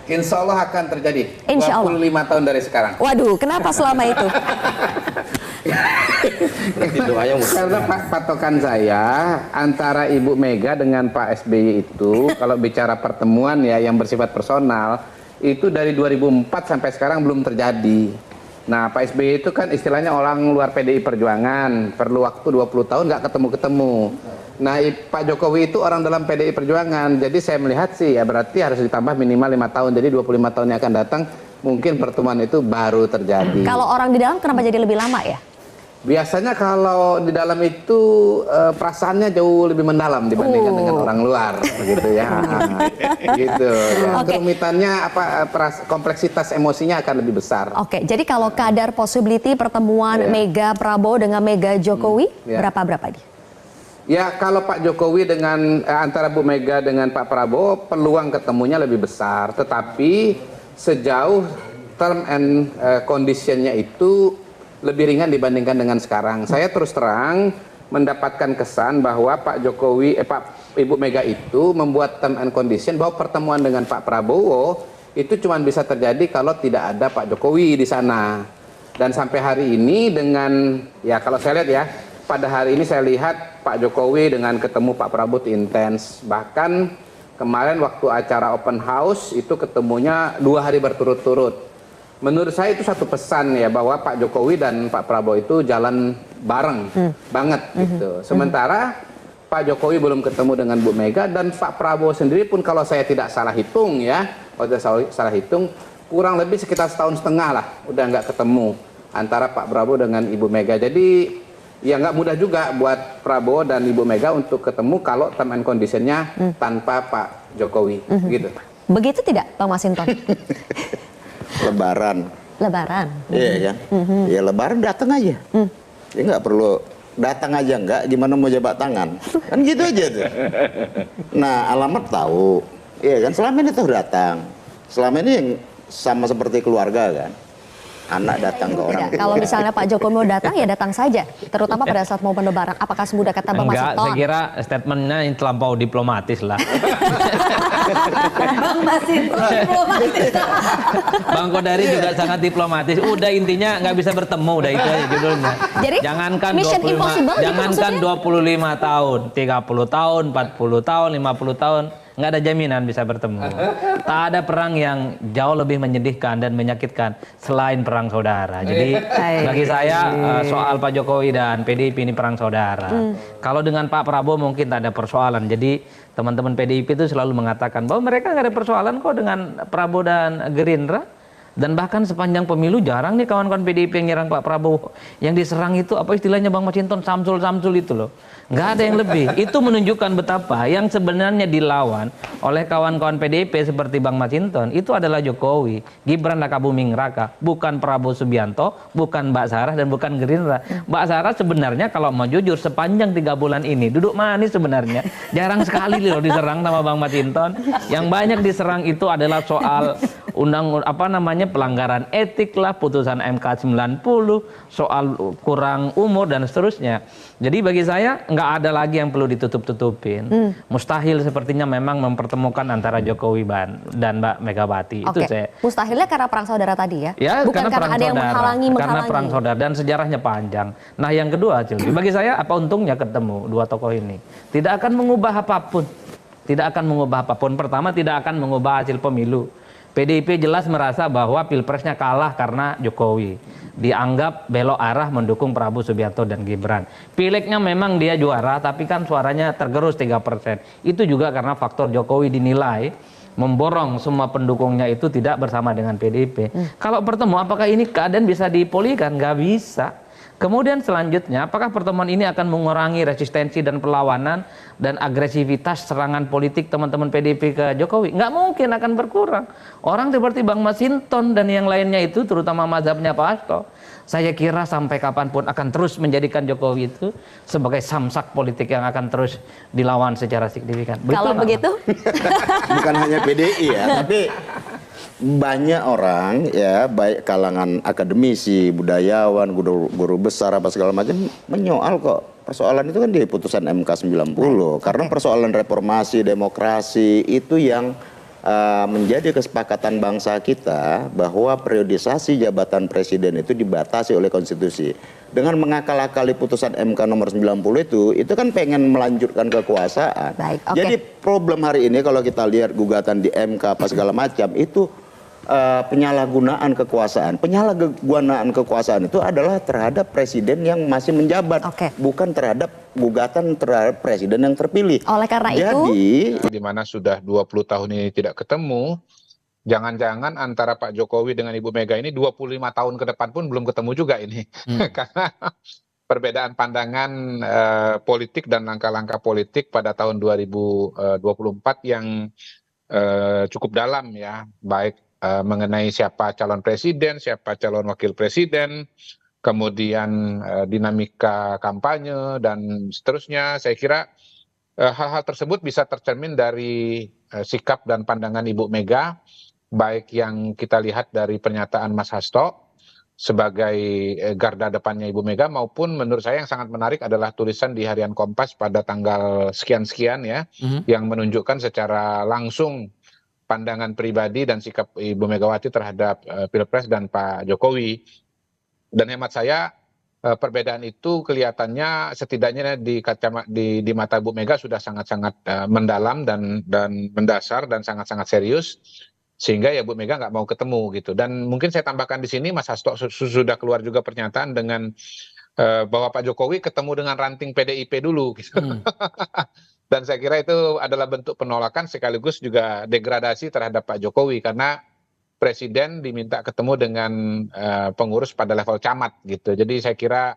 Insya Allah akan terjadi. Insya Allah. 25 tahun dari sekarang. Waduh, kenapa selama itu? Karena patokan saya antara Ibu Mega dengan Pak SBY itu kalau bicara pertemuan ya yang bersifat personal itu dari 2004 sampai sekarang belum terjadi. Nah, Pak SBY itu kan istilahnya orang luar PDI Perjuangan, perlu waktu 20 tahun nggak ketemu-ketemu. Nah, Pak Jokowi itu orang dalam PDI Perjuangan, jadi saya melihat sih ya berarti harus ditambah minimal 5 tahun, jadi 25 tahun yang akan datang mungkin pertemuan itu baru terjadi. Kalau orang di dalam kenapa jadi lebih lama ya? Biasanya kalau di dalam itu perasaannya jauh lebih mendalam dibandingkan dengan orang luar, begitu ya. Gitu. Ya. Okay. Kerumitannya kompleksitas emosinya akan lebih besar. Oke, jadi kalau kadar possibility pertemuan Mega Prabowo dengan Mega Jokowi berapa dia? Ya, kalau Pak Jokowi dengan antara Bu Mega dengan Pak Prabowo peluang ketemunya lebih besar, tetapi sejauh term and conditionnya itu lebih ringan dibandingkan dengan sekarang. Saya terus terang mendapatkan kesan bahwa Pak Jokowi, Ibu Mega itu membuat term and condition bahwa pertemuan dengan Pak Prabowo itu cuma bisa terjadi kalau tidak ada Pak Jokowi di sana. Dan sampai hari ini dengan, ya kalau saya lihat ya, pada hari ini saya lihat Pak Jokowi dengan ketemu Pak Prabowo intens. Bahkan kemarin waktu acara open house itu ketemunya 2 hari berturut-turut. Menurut saya itu satu pesan ya bahwa Pak Jokowi dan Pak Prabowo itu jalan bareng banget gitu. Sementara Pak Jokowi belum ketemu dengan Bu Mega dan Pak Prabowo sendiri pun kalau saya tidak salah hitung ya, kalau tidak salah hitung kurang lebih sekitar 1,5 tahun lah udah nggak ketemu antara Pak Prabowo dengan Ibu Mega. Jadi ya nggak mudah juga buat Prabowo dan Ibu Mega untuk ketemu kalau term and conditionnya tanpa Pak Jokowi gitu. Begitu tidak Bang Masinton? Lebaran. Iya kan? Ya Lebaran datang aja. Ya nggak perlu datang aja nggak, gimana mau jabat tangan? Kan gitu aja tuh. Nah, alamat tahu. Iya kan? Selama ini tuh datang. Selama ini yang sama seperti keluarga kan. Anak datang ke orang tua. Kalau misalnya Pak Jokowi mau datang ya datang saja, terutama pada saat momen Lebaran. Apakah semudah kata Bang Masinton? Enggak, saya kira statementnya yang terlampau diplomatis lah. Bang Masinton diplomatis. Bang Kodari juga sangat diplomatis. Udah intinya nggak bisa bertemu, udah itu aja judulnya. Jadi, jangankan Mission 25, Impossible jangankan gitu 25 tahun, 30 tahun, 40 tahun, 50 tahun. Nggak ada jaminan bisa bertemu. Tak ada perang yang jauh lebih menyedihkan dan menyakitkan selain perang saudara. Jadi bagi saya soal Pak Jokowi dan PDIP ini perang saudara. Kalau dengan Pak Prabowo mungkin tak ada persoalan. Jadi teman-teman PDIP itu selalu mengatakan bahwa mereka nggak ada persoalan kok dengan Prabowo dan Gerindra. Dan bahkan sepanjang pemilu jarang nih kawan-kawan PDIP yang nyerang Pak Prabowo. Yang diserang itu apa istilahnya Bang Masinton, Samsul-Samsul itu loh. Nggak ada yang lebih. Itu menunjukkan betapa yang sebenarnya dilawan oleh kawan-kawan PDIP seperti Bang Masinton itu adalah Jokowi, Gibran Rakabuming Raka, bukan Prabowo Subianto, bukan Mbak Sarah dan bukan Gerindra. Mbak Sarah sebenarnya kalau mau jujur sepanjang 3 bulan ini duduk manis sebenarnya. Jarang sekali loh diserang sama Bang Masinton. Yang banyak diserang itu adalah soal pelanggaran etik lah, putusan MK 90, soal kurang umur dan seterusnya. Jadi bagi saya nggak ada lagi yang perlu ditutup-tutupin. Mustahil sepertinya memang mempertemukan antara Jokowi dan Mbak Megawati. Itu saya. Mustahilnya karena perang saudara tadi ya? Ya, bukan karena ada yang menghalangi. Karena perang saudara dan sejarahnya panjang. Nah yang kedua, bagi saya apa untungnya ketemu dua tokoh ini? Tidak akan mengubah apapun. Tidak akan mengubah apapun. Pertama, tidak akan mengubah hasil pemilu. PDIP jelas merasa bahwa pilpresnya kalah karena Jokowi. Dianggap belok arah mendukung Prabowo Subianto dan Gibran. Pileknya memang dia juara, tapi kan suaranya tergerus 3%. Itu juga karena faktor Jokowi dinilai memborong semua pendukungnya itu tidak bersama dengan PDIP. Kalau bertemu, apakah ini keadaan bisa dipulihkan? Nggak bisa. Kemudian selanjutnya, apakah pertemuan ini akan mengurangi resistensi dan perlawanan dan agresivitas serangan politik teman-teman PDIP ke Jokowi? Nggak mungkin akan berkurang. Orang seperti Bang Masinton dan yang lainnya itu, terutama mazhabnya Pak Hasto, saya kira sampai kapanpun akan terus menjadikan Jokowi itu sebagai samsak politik yang akan terus dilawan secara signifikan. Kalau begitu? Bukan hanya PDI ya, tapi banyak orang ya, baik kalangan akademisi, budayawan, guru besar apa segala macam menyoal kok persoalan itu kan di putusan MK 90. Karena persoalan reformasi, demokrasi itu yang menjadi kesepakatan bangsa kita bahwa periodisasi jabatan presiden itu dibatasi oleh konstitusi. Dengan mengakal-akali putusan MK nomor 90 itu kan pengen melanjutkan kekuasaan. Baik, oke. Jadi problem hari ini kalau kita lihat gugatan di MK apa segala macam itu penyalahgunaan kekuasaan. Penyalahgunaan kekuasaan itu adalah terhadap presiden yang masih menjabat, Oke. bukan terhadap gugatan terhadap presiden yang terpilih. Oleh karena itu, Jadi di mana sudah 20 tahun ini tidak ketemu, jangan-jangan antara Pak Jokowi dengan Ibu Mega ini 25 tahun ke depan pun belum ketemu juga ini. Karena perbedaan pandangan politik dan langkah-langkah politik pada tahun 2024 yang cukup dalam ya, baik mengenai siapa calon presiden, siapa calon wakil presiden, kemudian dinamika kampanye dan seterusnya. Saya kira hal-hal tersebut bisa tercermin dari sikap dan pandangan Ibu Mega, baik yang kita lihat dari pernyataan Mas Hasto sebagai garda depannya Ibu Mega, maupun menurut saya yang sangat menarik adalah tulisan di Harian Kompas pada tanggal sekian-sekian ya, yang menunjukkan secara langsung pandangan pribadi dan sikap Ibu Megawati terhadap Pilpres dan Pak Jokowi. Dan hemat saya perbedaan itu kelihatannya setidaknya di mata Bu Mega sudah sangat-sangat mendalam dan mendasar dan sangat-sangat serius, sehingga ya Bu Mega nggak mau ketemu gitu. Dan mungkin saya tambahkan di sini, Mas Hasto sudah keluar juga pernyataan dengan bahwa Pak Jokowi ketemu dengan ranting PDIP dulu gitu. Dan saya kira itu adalah bentuk penolakan sekaligus juga degradasi terhadap Pak Jokowi, karena presiden diminta ketemu dengan pengurus pada level camat gitu. Jadi saya kira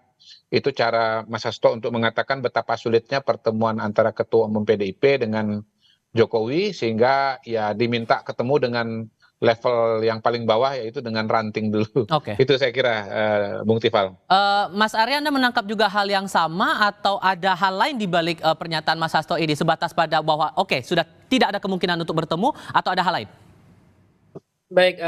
itu cara Mas Hasto untuk mengatakan betapa sulitnya pertemuan antara Ketua Umum PDIP dengan Jokowi, sehingga ya diminta ketemu dengan level yang paling bawah, yaitu dengan ranting dulu. Oke. Itu saya kira, Bung Tifal. Mas Arya, Anda menangkap juga hal yang sama atau ada hal lain di balik pernyataan Mas Hasto ini, sebatas pada bahwa oke, sudah tidak ada kemungkinan untuk bertemu, atau ada hal lain? Baik,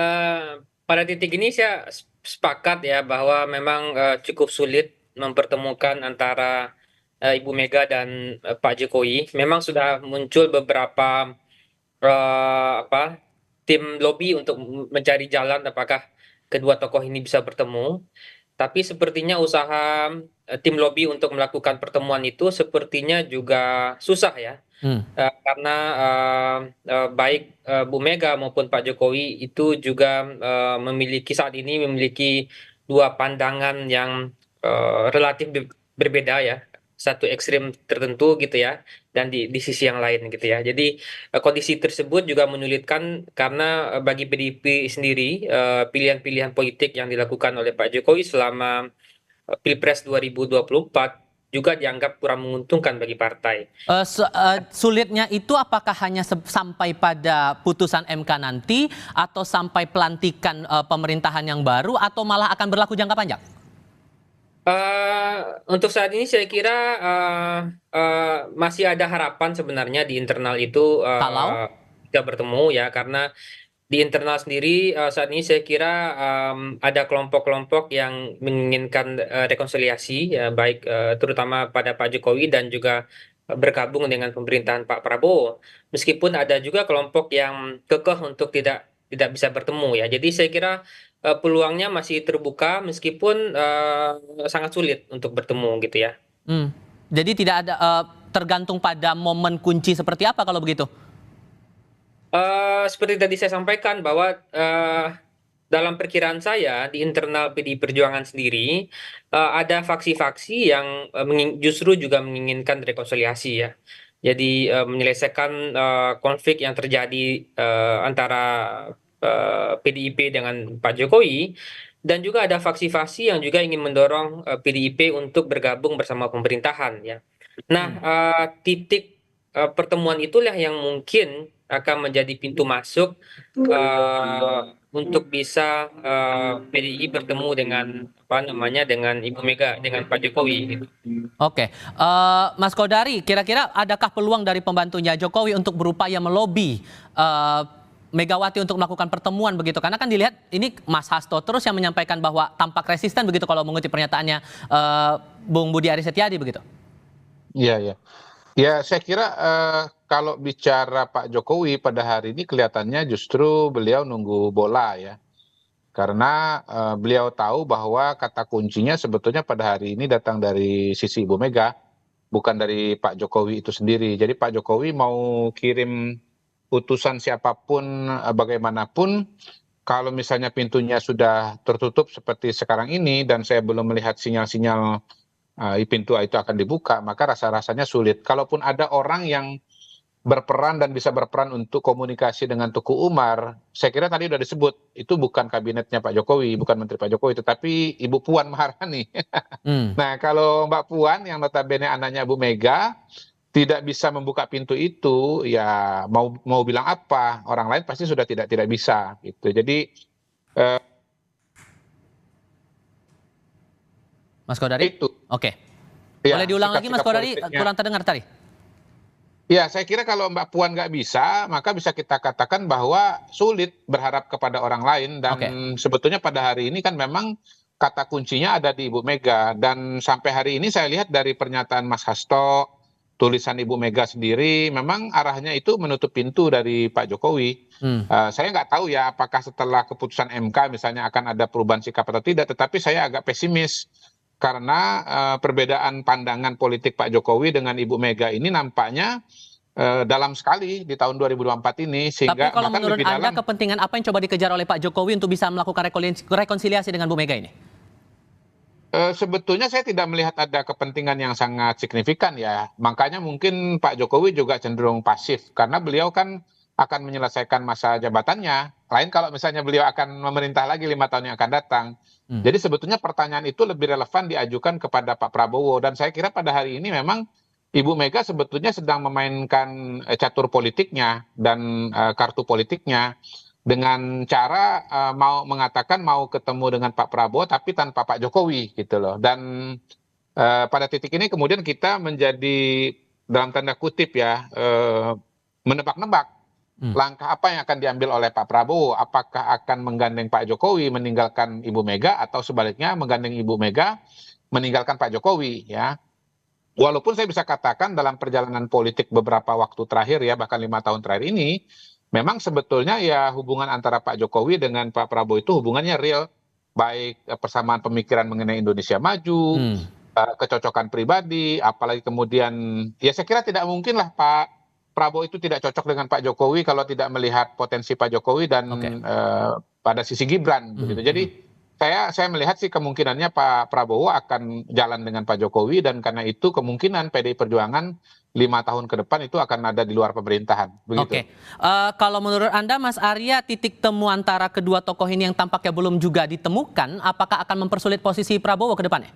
pada titik ini saya sepakat ya bahwa memang cukup sulit mempertemukan antara Ibu Mega dan Pak Jokowi. Memang sudah muncul beberapa tim lobby untuk mencari jalan apakah kedua tokoh ini bisa bertemu. Tapi sepertinya usaha tim lobby untuk melakukan pertemuan itu sepertinya juga susah ya. Karena baik Bu Mega maupun Pak Jokowi itu juga saat ini memiliki dua pandangan yang relatif berbeda ya, satu ekstrim tertentu gitu ya, dan di sisi yang lain gitu ya. Jadi kondisi tersebut juga menyulitkan karena bagi PDIP sendiri pilihan-pilihan politik yang dilakukan oleh Pak Jokowi selama Pilpres 2024 juga dianggap kurang menguntungkan bagi partai. Sulitnya itu apakah hanya sampai pada putusan MK nanti, atau sampai pelantikan pemerintahan yang baru, atau malah akan berlaku jangka panjang? Untuk saat ini saya kira masih ada harapan sebenarnya di internal itu Kalau? bisa bertemu ya, karena di internal sendiri saat ini saya kira ada kelompok-kelompok yang menginginkan rekonsiliasi ya, baik terutama pada Pak Jokowi dan juga bergabung dengan pemerintahan Pak Prabowo. Meskipun ada juga kelompok yang kekeh untuk tidak bisa bertemu ya. Jadi saya kira peluangnya masih terbuka meskipun sangat sulit untuk bertemu gitu ya. Jadi tidak ada tergantung pada momen kunci seperti apa kalau begitu? Seperti tadi saya sampaikan bahwa dalam perkiraan saya di internal PDI Perjuangan sendiri ada faksi-faksi yang justru juga menginginkan rekonsiliasi ya. Jadi menyelesaikan konflik yang terjadi antara PDIP dengan Pak Jokowi, dan juga ada faksi-faksi yang juga ingin mendorong PDIP untuk bergabung bersama pemerintahan ya. Nah, titik pertemuan itulah yang mungkin akan menjadi pintu masuk untuk bisa PDI bertemu dengan dengan Ibu Mega, dengan Pak Jokowi gitu. Oke, Mas Kodari, kira-kira adakah peluang dari pembantunya Jokowi untuk berupaya melobi Megawati untuk melakukan pertemuan begitu? Karena kan dilihat ini Mas Hasto terus yang menyampaikan bahwa tampak resisten begitu kalau mengutip pernyataannya Bung Budi Aris Setiadi begitu. Iya, iya. Ya, saya kira kalau bicara Pak Jokowi pada hari ini kelihatannya justru beliau nunggu bola ya. Karena beliau tahu bahwa kata kuncinya sebetulnya pada hari ini datang dari sisi Ibu Mega, bukan dari Pak Jokowi itu sendiri. Jadi Pak Jokowi mau kirim utusan siapapun, bagaimanapun, kalau misalnya pintunya sudah tertutup seperti sekarang ini dan saya belum melihat sinyal-sinyal pintu itu akan dibuka, maka rasa-rasanya sulit. Kalaupun ada orang yang berperan dan bisa berperan untuk komunikasi dengan Tuku Umar, saya kira tadi sudah disebut, itu bukan kabinetnya Pak Jokowi, bukan Menteri Pak Jokowi, tetapi Ibu Puan Maharani. Nah, kalau Mbak Puan yang notabene anaknya Bu Mega tidak bisa membuka pintu itu, ya mau bilang apa? Orang lain pasti sudah tidak bisa gitu. Jadi Mas Kodari? itu. Oke. Ya, Boleh diulang lagi Mas sikap-sikap Kodari? politiknya. Kurang terdengar tadi. Ya, saya kira kalau Mbak Puan nggak bisa, maka bisa kita katakan bahwa sulit berharap kepada orang lain. Dan Oke. sebetulnya pada hari ini kan memang kata kuncinya ada di Ibu Mega. Dan sampai hari ini saya lihat dari pernyataan Mas Hasto, tulisan Ibu Mega sendiri, memang arahnya itu menutup pintu dari Pak Jokowi. Saya nggak tahu ya apakah setelah keputusan MK misalnya akan ada perubahan sikap atau tidak, tetapi saya agak pesimis. Karena perbedaan pandangan politik Pak Jokowi dengan Ibu Mega ini nampaknya dalam sekali di tahun 2024 ini, sehingga Tapi kalau bahkan menurut lebih Anda dalam. kepentingan apa yang coba dikejar oleh Pak Jokowi untuk bisa melakukan rekonsiliasi dengan Bu Mega ini? Sebetulnya saya tidak melihat ada kepentingan yang sangat signifikan ya. Makanya mungkin Pak Jokowi juga cenderung pasif karena beliau kan akan menyelesaikan masa jabatannya. Lain kalau misalnya beliau akan memerintah lagi 5 tahun yang akan datang. Jadi sebetulnya pertanyaan itu lebih relevan diajukan kepada Pak Prabowo. Dan saya kira pada hari ini memang Ibu Mega sebetulnya sedang memainkan catur politiknya dan kartu politiknya dengan cara mau mengatakan mau ketemu dengan Pak Prabowo tapi tanpa Pak Jokowi gitu loh. Dan pada titik ini kemudian kita menjadi dalam tanda kutip ya menebak-nebak langkah apa yang akan diambil oleh Pak Prabowo. Apakah akan menggandeng Pak Jokowi meninggalkan Ibu Mega atau sebaliknya menggandeng Ibu Mega meninggalkan Pak Jokowi ya. Walaupun saya bisa katakan dalam perjalanan politik beberapa waktu terakhir ya, bahkan 5 tahun terakhir ini, memang sebetulnya ya hubungan antara Pak Jokowi dengan Pak Prabowo itu hubungannya real. Baik persamaan pemikiran mengenai Indonesia maju, kecocokan pribadi, apalagi kemudian, ya saya kira tidak mungkin lah Pak Prabowo itu tidak cocok dengan Pak Jokowi kalau tidak melihat potensi Pak Jokowi dan pada sisi Gibran begitu. Jadi saya melihat sih kemungkinannya Pak Prabowo akan jalan dengan Pak Jokowi dan karena itu kemungkinan PDI Perjuangan 5 tahun ke depan itu akan ada di luar pemerintahan. Begitu. Oke. Kalau menurut Anda Mas Arya, titik temu antara kedua tokoh ini yang tampaknya belum juga ditemukan, apakah akan mempersulit posisi Prabowo ke depannya?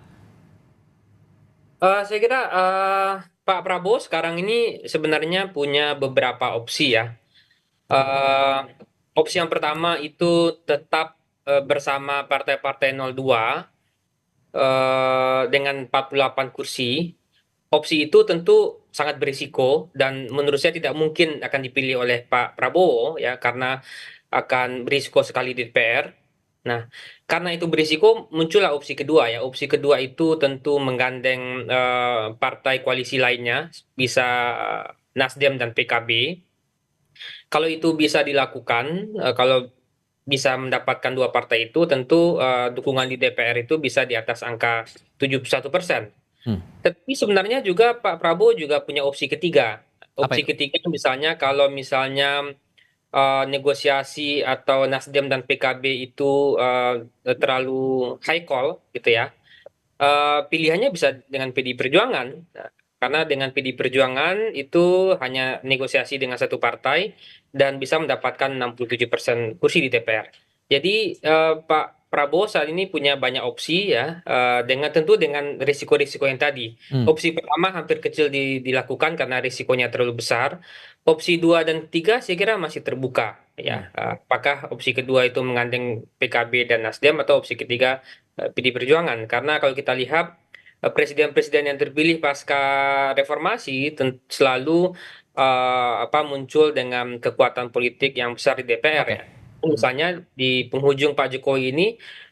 Saya kira Pak Prabowo sekarang ini sebenarnya punya beberapa opsi ya. Opsi yang pertama itu tetap bersama partai-partai 02 dengan 48 kursi. Opsi itu tentu sangat berisiko dan menurut saya tidak mungkin akan dipilih oleh Pak Prabowo ya karena akan berisiko sekali di DPR. Nah, karena itu berisiko muncullah opsi kedua ya. Opsi kedua itu tentu menggandeng partai koalisi lainnya, bisa Nasdem dan PKB. Kalau itu bisa dilakukan, kalau bisa mendapatkan dua partai itu, tentu dukungan di DPR itu bisa di atas angka 71%. Tapi sebenarnya juga Pak Prabowo juga punya opsi ketiga. Opsi ketiga misalnya kalau misalnya negosiasi atau Nasdem dan PKB itu terlalu high call gitu ya, pilihannya bisa dengan PDI Perjuangan. Nah, karena dengan PDI Perjuangan itu hanya negosiasi dengan satu partai dan bisa mendapatkan 67% kursi di DPR. Jadi Pak Prabowo saat ini punya banyak opsi ya, dengan tentu dengan risiko-risiko yang tadi. Opsi pertama hampir kecil dilakukan karena risikonya terlalu besar. Opsi 2 dan 3 saya kira masih terbuka ya. Apakah opsi kedua itu mengandeng PKB dan Nasdem atau opsi ketiga PDI Perjuangan? Karena kalau kita lihat presiden-presiden yang terpilih pasca reformasi selalu muncul dengan kekuatan politik yang besar di DPR ya. Misalnya di penghujung Pak Jokowi ini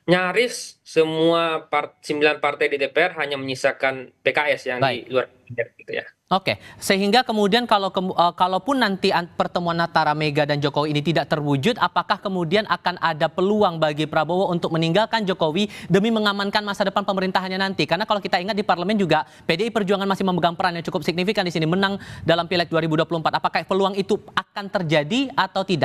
nyaris semua 9 partai di DPR hanya menyisakan PKS yang Baik. di luar kabinet gitu ya. Oke, sehingga kemudian kalaupun nanti pertemuan antara Mega dan Jokowi ini tidak terwujud, apakah kemudian akan ada peluang bagi Prabowo untuk meninggalkan Jokowi demi mengamankan masa depan pemerintahannya nanti? Karena kalau kita ingat di parlemen juga PDI Perjuangan masih memegang peran yang cukup signifikan di sini, menang dalam Pileg 2024. Apakah peluang itu akan terjadi atau tidak?